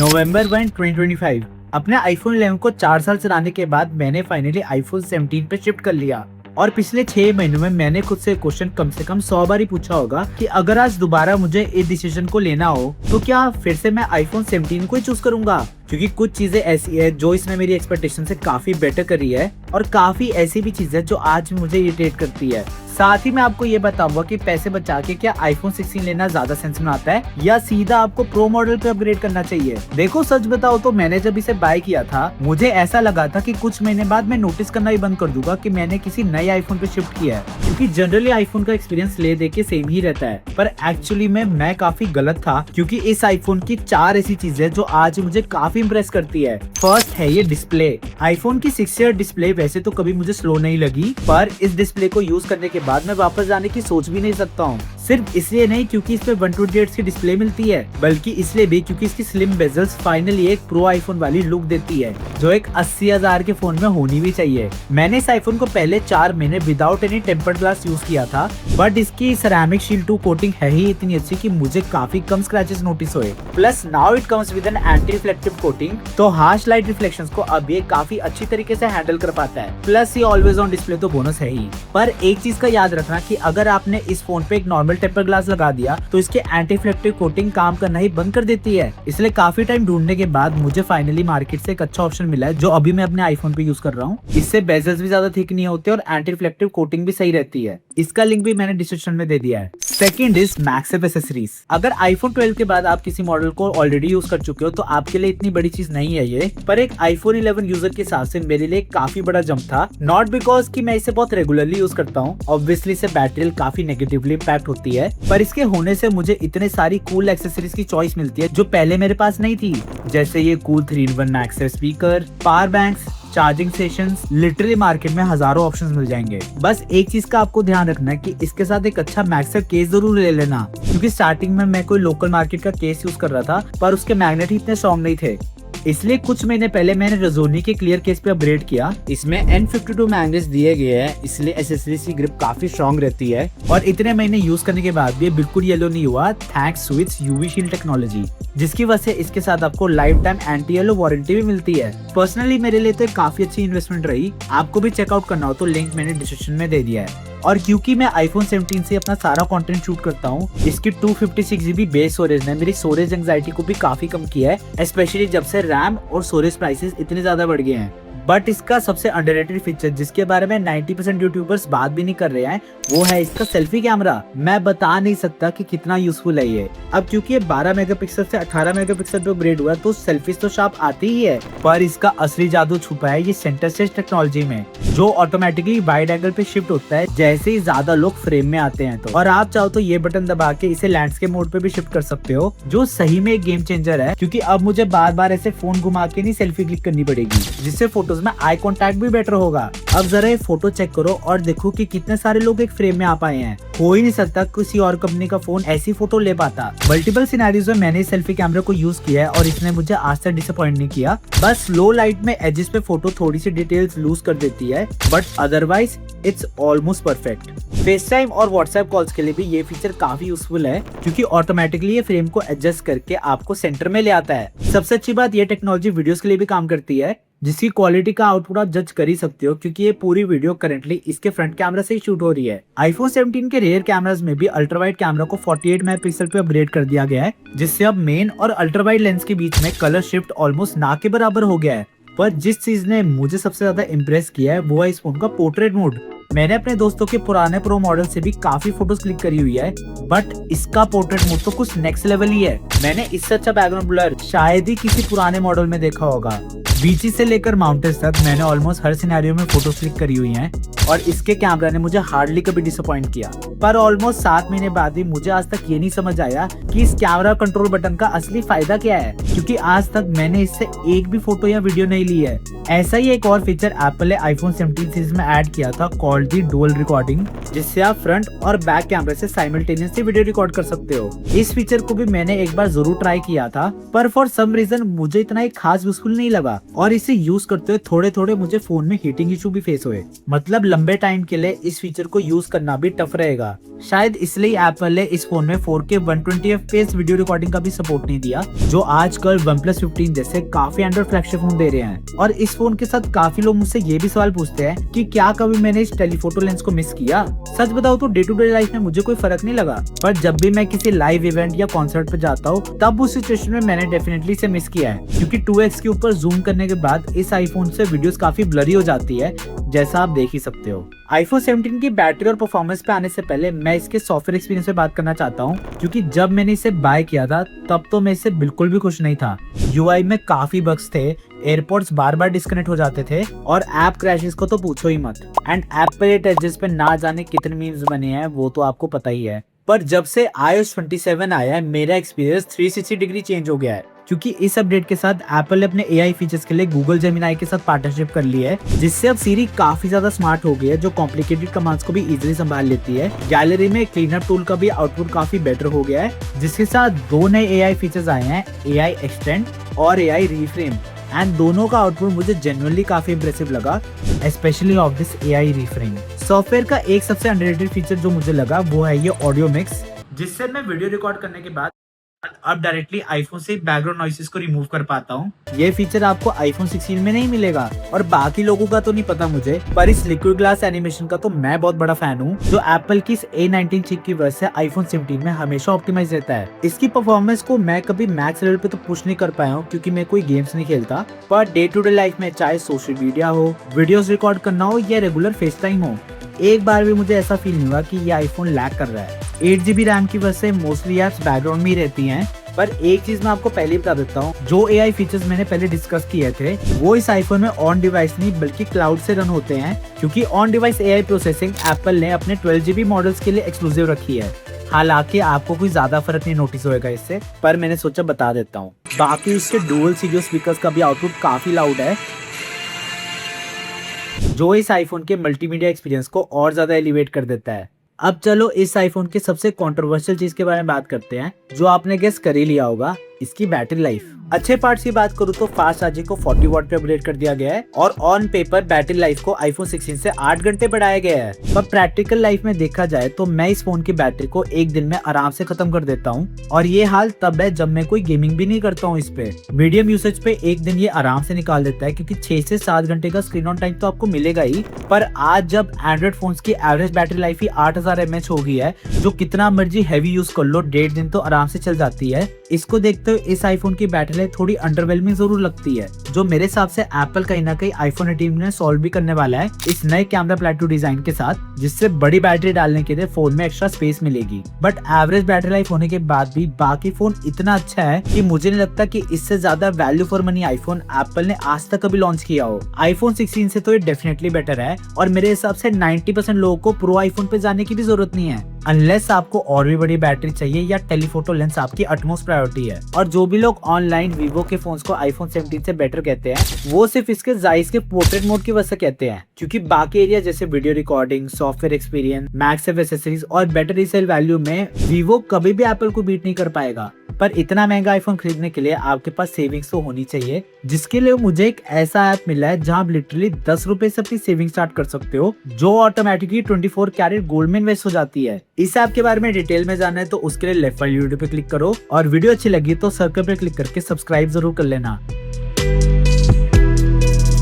November 1, 2025 अपने iPhone 11 को 4 साल चलाने के बाद मैंने फाइनली iPhone 17 पे शिफ्ट कर लिया। और पिछले 6 महीनों में मैंने खुद से क्वेश्चन कम से कम 100 बार ही पूछा होगा कि अगर आज दोबारा मुझे इस डिसीजन को लेना हो तो क्या फिर से मैं iPhone 17 को ही चूज करूंगा, क्योंकि कुछ चीजें ऐसी है जो इसने मेरी एक्सपेक्टेशन से काफी बेटर करी है और काफी ऐसी भी चीजें जो आज मुझे इरिटेट करती है। साथ ही मैं आपको ये बताऊंगा कि पैसे बचा के क्या iPhone 16 लेना ज्यादा सेंस बनाता है या सीधा आपको प्रो मॉडल पे अपग्रेड करना चाहिए। देखो सच बताओ तो मैंने जब इसे बाय किया था मुझे ऐसा लगा था कि कुछ महीने बाद मैं नोटिस करना ही बंद कर दूंगा कि मैंने किसी नए आईफोन पे शिफ्ट किया है, क्योंकि जनरली आईफोन का एक्सपीरियंस ले दे के सेम ही रहता है। पर एक्चुअली में मैं काफी गलत था, क्योंकि इस आईफोन की 4 ऐसी चीजें जो आज मुझे काफी इम्प्रेस करती है। फर्स्ट है ये डिस्प्ले। आईफोन की 6 ईयर डिस्प्ले वैसे तो कभी मुझे स्लो नहीं लगी, पर इस डिस्प्ले को यूज करने के बाद मैं वापस जाने की सोच भी नहीं सकता हूँ। सिर्फ इसलिए नहीं क्योंकि इस पे 128 की डिस्प्ले मिलती है, बल्कि इसलिए भी क्योंकि इसकी स्लिम बेजल्स फाइनली एक प्रो आईफोन वाली लुक देती है जो एक 80,000 के फोन में होनी भी चाहिए। मैंने इस आईफोन को पहले 4 महीने without any tempered glass use किया था, बट इसकी सेरामिक शील्ड 2 कोटिंग है ही इतनी अच्छी कि मुझे काफी कम स्क्रैचेस नोटिस हुए। Plus now it comes with an anti reflective coating, तो हार्श लाइट रिफ्लेक्शंस को अब ये काफी अच्छी तरीके से हैंडल कर पाता है। प्लस ये ऑलवेज ऑन डिस्प्ले तो बोनस है ही। पर एक चीज का याद रखना कि अगर आपने इस फोन पे एक नॉर्मल टेम्पर्ड ग्लास लगा दिया तो इसके एंटी रिफ्लेक्टिव कोटिंग काम करना ही बंद कर देती है। इसलिए काफी टाइम ढूंढने के बाद मुझे फाइनली मार्केट से एक अच्छा ऑप्शन मिला है जो अभी मैं अपने आईफोन पे यूज कर रहा हूँ। इससे बेजल्स भी ज्यादा थिक नहीं होते और एंटी रिफ्लेक्टिव कोटिंग भी सही रहती है। इसका लिंक भी मैंने डिस्क्रिप्शन में दे दिया है। Second is MagSafe accessories. अगर आईफोन 12 के बाद आप किसी मॉडल को ऑलरेडी यूज कर चुके हो तो आपके लिए इतनी बड़ी चीज नहीं है ये, पर एक आईफोन 11 यूजर के हिसाब से मेरे लिए काफी बड़ा जंप था। नॉट बिकॉज कि मैं इसे बहुत रेगुलरली यूज करता हूँ, ऑब्वियसली इसे बैटरी काफी नेगेटिवली इम्पैक्ट होती है, पर इसके होने से मुझे इतने सारी कूल एक्सेसरीज की चॉइस मिलती है जो पहले मेरे पास नहीं थी। जैसे ये cool 3-in-1 MagSafe speaker, power banks, charging stations, literally market में हजारों ऑप्शंस मिल जाएंगे। बस एक चीज का आपको ध्यान रखना है कि इसके साथ एक अच्छा मैक्सिफ केस जरूर ले लेना, क्योंकि स्टार्टिंग में मैं कोई लोकल मार्केट का केस यूज कर रहा था पर उसके मैग्नेट ही इतने स्ट्रॉन्ग नहीं थे। इसलिए कुछ महीने पहले मैंने रेज़ोनी के क्लियर केस पे अपग्रेड किया। इसमें N52 मैग्नेट्स दिए गए हैं, इसलिए एसेसरीज की ग्रिप काफी स्ट्रॉन्ग रहती है और इतने महीने यूज करने के बाद भी ये बिल्कुल येलो नहीं हुआ, thanks to its UV shield technology, जिसकी वजह से इसके साथ आपको life time anti yellow warranty भी मिलती है। पर्सनली मेरे लिए तो काफी अच्छी इन्वेस्टमेंट रही। आपको भी चेकआउट करना हो तो लिंक मैंने डिस्क्रिप्शन में दे दिया है। और क्योंकि मैं iPhone 17 से अपना सारा कंटेंट शूट करता हूँ, इसकी 256 GB बेस स्टोरेज ने मेरी स्टोरेज एंजाइटी को भी काफी कम किया है, स्पेशली जब से रैम और स्टोरेज प्राइसेस इतने ज्यादा बढ़ गए हैं। बट इसका सबसे अंडररेटेड फीचर जिसके बारे में 90% यूट्यूबर्स बात भी नहीं कर रहे हैं वो है इसका सेल्फी कैमरा। मैं बता नहीं सकता कि कितना यूजफुल है ये। अब क्योंकि ये 12 मेगापिक्सल से 18 मेगापिक्सल पे अपग्रेड हुआ तो सेल्फीज तो शार्प आती ही है, पर इसका असली जादू छुपा है ये सेंटर स्टेज टेक्नोलॉजी में, जो ऑटोमेटिकली वाइड एंगल पे शिफ्ट होता है जैसे ही ज्यादा लोग फ्रेम में आते हैं तो। और आप चाहो तो ये बटन दबा के इसे लैंडस्केप मोड पे भी शिफ्ट कर सकते हो, जो सही में एक गेम चेंजर है, क्योंकि अब मुझे बार बार ऐसे फोन घुमा के नहीं सेल्फी क्लिक करनी पड़ेगी, जिससे फोटोज में आई कॉन्टैक्ट भी बेटर होगा। अब जरा ये फोटो चेक करो और देखो कि कितने सारे लोग एक फ्रेम में आ पाए हैं। हो ही नहीं सकता किसी और कंपनी का फोन ऐसी फोटो ले पाता। मल्टीपल सिनेरियोज में मैंने सेल्फी कैमरा को यूज किया है और इसने मुझे आज तक डिसअपॉइंट नहीं किया। बस लो लाइट में एजेस पे फोटो थोड़ी सी डिटेल्स लूज कर देती है, but otherwise it's almost perfect. Face time और व्हाट्सएप कॉल्स के लिए भी ये फीचर काफी यूजफुल है, क्योंकि ऑटोमेटिकली ये फ्रेम को एडजस्ट करके आपको सेंटर में ले आता है। सबसे अच्छी बात ये टेक्नोलॉजी वीडियोस के लिए भी काम करती है, जिसकी क्वालिटी का आउटपुट आप जज कर ही सकते हो, क्योंकि ये पूरी वीडियो करंटली इसके फ्रंट कैमरा से ही शूट हो रही है। iPhone 17 के रेयर कैमरास में भी अल्ट्रावाइड कैमरा को 48 मेगापिक्सल पे अपग्रेड कर दिया गया है, जिससे अब मेन और अल्ट्रावाइड लेंस के बीच में कलर शिफ्ट ऑलमोस्ट ना के बराबर हो गया है। पर जिस चीज ने मुझे सबसे ज्यादा इम्प्रेस किया है वो है इस फोन का पोर्ट्रेट मोड। मैंने अपने दोस्तों के पुराने प्रो मॉडल से भी काफी फोटोज क्लिक करी हुई है, बट इसका पोर्ट्रेट मोड तो कुछ नेक्स्ट लेवल ही है। मैंने इससे अच्छा बैकग्राउंड ब्लर शायद ही किसी पुराने मॉडल में देखा होगा। बीचेस से लेकर माउंटेन्स तक मैंने ऑलमोस्ट हर सिनेरियो में फोटोज क्लिक करी हुई हैं और इसके कैमरा ने मुझे हार्डली कभी डिसअपॉइंट किया। पर ऑलमोस्ट 7 महीने बाद भी मुझे आज तक ये नहीं समझ आया कि इस कैमरा कंट्रोल बटन का असली फायदा क्या है, क्योंकि आज तक मैंने इससे एक भी फोटो या वीडियो नहीं ली है। ऐसा ही एक और फीचर एप्पल ने iPhone 17 सीरीज में ऐड किया था कॉल्ड दी डुअल रिकॉर्डिंग, जिससे आप फ्रंट और बैक कैमरे से साइमल्टेनियसली वीडियो रिकॉर्ड कर सकते हो। इस फीचर को भी मैंने एक बार जरूर ट्राई किया था, पर फॉर सम रीजन मुझे इतना एक खास यूजफुल नहीं लगा और इसे यूज करते हुए थोड़े थोड़े मुझे फोन में हीटिंग इशू भी फेस हुए। मतलब लंबे टाइम के लिए इस फीचर को यूज करना भी टफ रहेगा। शायद इसलिए एप्पल ने इस फोन में 4K 120 FPS वीडियो रिकॉर्डिंग का भी सपोर्ट नहीं दिया, जो आजकल OnePlus 15 जैसे काफी एंड्रॉइड फ्लैगशिप फोन दे रहे हैं। और इस फोन के साथ काफी लोग मुझसे ये भी सवाल पूछते हैं कि क्या कभी मैंने इस टेलीफोटो लेंस को मिस किया। सच बताओ तो डे टू डे लाइफ में मुझे कोई फर्क नहीं लगा, पर जब भी मैं किसी लाइव इवेंट या कॉन्सर्ट पे जाता हूँ तब उस सिचुएशन में मैंने डेफिनेटली इसे मिस किया है, क्योंकि 2x के ऊपर जूम करने के बाद इस आईफोन से वीडियोस काफी ब्लरी हो जाती है, जैसा आप देख ही सकते हो। आईफोन 17 की बैटरी और परफॉर्मेंस पे आने से पहले मैं इसके सॉफ्टवेयर एक्सपीरियंस पे बात करना चाहता हूँ, क्योंकि जब मैंने इसे बाय किया था तब तो मैं इससे बिल्कुल भी खुश नहीं था। यूआई में काफी बग्स थे, एयरपोर्ट्स बार बार डिस्कनेक्ट हो जाते थे और ऐप क्रैशेस को तो पूछो ही मत। एंड एप्पल एजेस पे ना जाने कितने मीम्स बने हैं वो तो आपको पता ही है। पर जब से iOS 27 आया है मेरा एक्सपीरियंस 360 डिग्री चेंज हो गया है, क्योंकि इस अपडेट के साथ एप्पल ने अपने AI फीचर्स के लिए गूगल जेमिनी के साथ पार्टनरशिप कर ली है, जिससे अब सीरी काफी ज्यादा स्मार्ट हो गई है, जो कॉम्प्लिकेटेड कमांड्स को भी इजीली संभाल लेती है। गैलरी में क्लीनअप टूल का भी आउटपुट काफी बेटर हो गया है, जिसके साथ दो नए AI फीचर्स आए हैं, AI एक्सटेंड और AI रीफ्रेम, एंड दोनों का आउटपुट मुझे जेन्युइनली काफी इंप्रेसिव लगा, specially of this AI reframe. Software का एक सबसे अंडररेटेड फीचर जो मुझे लगा वो है ये ऑडियो मिक्स, जिससे मैं वीडियो रिकॉर्ड करने के बाद अब डायरेक्टली आईफोन से बैकग्राउंड नॉइसेस को रिमूव कर पाता हूँ। ये फीचर आपको आईफोन 16 में नहीं मिलेगा और बाकी लोगों का तो नहीं पता मुझे, पर इस लिक्विड ग्लास एनिमेशन का तो मैं बहुत बड़ा फैन हूँ, जो एप्पल की इस A19 चिप की वजह से आईफोन 17 में हमेशा ऑप्टिमाइज रहता है। इसकी परफॉर्मेंस को मैं कभी मैक्स लेवल पे तो पुश नहीं कर पाया हूँ, क्योंकि मैं कोई गेम्स नहीं खेलता, per day to day life में चाहे सोशल मीडिया हो, वीडियोस रिकॉर्ड करना हो या रेगुलर फेस टाइम हो, एक बार भी मुझे ऐसा फील नहीं हुआ कि ये आईफोन लैग कर रहा है। 8GB रैम की वजह से मोस्टली एप्स बैकग्राउंड में ही रहती हैं, पर एक चीज मैं आपको पहले ही बता देता हूँ, जो AI फीचर्स मैंने पहले डिस्कस किए थे वो इस आईफोन में ऑन डिवाइस नहीं बल्कि क्लाउड से रन होते हैं, क्योंकि on device AI processing Apple ने अपने 12GB मॉडल्स के लिए एक्सक्लूसिव रखी है। हालांकि आपको कोई ज्यादा फर्क नहीं नोटिस होएगा इससे, पर मैंने सोचा बता देता हूँ। बाकी इसके डुअल स्टीरियो स्पीकर्स का भी आउटपुट काफी लाउड है, जो इस आईफोन के मल्टीमीडिया एक्सपीरियंस को और ज्यादा एलिवेट कर देता है। अब चलो इस आईफोन के सबसे कंट्रोवर्शियल चीज के बारे में बात करते हैं, जो आपने गेस कर ही लिया होगा, इसकी बैटरी लाइफ। अच्छे पार्ट्स की बात करूँ तो फास्ट चार्जिंग को 40 वाट पे अपग्रेड कर दिया गया है और ऑन पेपर बैटरी लाइफ को आईफोन 16 से 8 घंटे बढ़ाया गया है। पर प्रैक्टिकल लाइफ में देखा जाए तो मैं इस फोन की बैटरी को एक दिन में आराम से खत्म कर देता हूँ, और ये हाल तब है जब मैं कोई गेमिंग भी नहीं करता हूँ इस पे। मीडियम यूसेज पे एक दिन ये आराम से निकाल देता है, क्योंकि 6 से 7 घंटे का स्क्रीन ऑन टाइम तो आपको मिलेगा ही। पर आज जब एंड्रॉइड फोन की एवरेज बैटरी लाइफ ही 8000 mAh हो गई है, जो कितना मर्जी हैवी यूज कर लो 1.5 दिन तो आराम से चल जाती है। इसको देखते हुए इस आईफोन की बैटरी लाइफ थोड़ी अंडरवेलमिंग जरूर लगती है, जो मेरे हिसाब से एप्पल कहीं ना कहीं आईफोन 18 में सॉल्व भी करने वाला है इस नए कैमरा प्लेटो डिजाइन के साथ, जिससे बड़ी बैटरी डालने के लिए फोन में एक्स्ट्रा स्पेस मिलेगी। बट एवरेज बैटरी लाइफ होने के बाद भी बाकी फोन इतना अच्छा है कि मुझे नहीं लगता कि इससे ज्यादा value for money iPhone Apple ने आज तक कभी लॉन्च किया हो। आईफोन 16 से तो ये डेफिनेटली बेटर है, और मेरे हिसाब से 90% लोगों को प्रो आईफोन पे जाने की भी जरूरत नहीं है, अनलेस आपको और भी बड़ी बैटरी चाहिए या टेलीफोटो लेंस आपकी अटमोस्ट प्रायोरिटी है। और जो भी लोग ऑनलाइन वीवो के फोन्स को आईफोन 17 से बेटर कहते हैं, वो सिर्फ इसके जायज के पोर्ट्रेट मोड की वजह से कहते हैं, क्योंकि बाकी एरिया जैसे video recording, software experience, मैक्सएफ accessories और बेटर रीसेल वैल्यू में वीवो कभी भी एप्पल को बीट नहीं कर पाएगा। पर इतना महंगा आईफोन खरीदने के लिए आपके पास सेविंग्स तो होनी चाहिए, जिसके लिए मुझे एक ऐसा ऐप मिला है जहां आप लिटरली 10 रुपए से अपनी सेविंग स्टार्ट कर सकते हो, जो ऑटोमेटिकली 24 कैरेट गोल्ड में इन्वेस्ट हो जाती है। इस ऐप के बारे में डिटेल में जानना है तो उसके लिए लेफ्ट वाली वीडियो पे क्लिक करो, और वीडियो अच्छी लगी तो सर्कल पे क्लिक करके सब्सक्राइब जरूर कर लेना।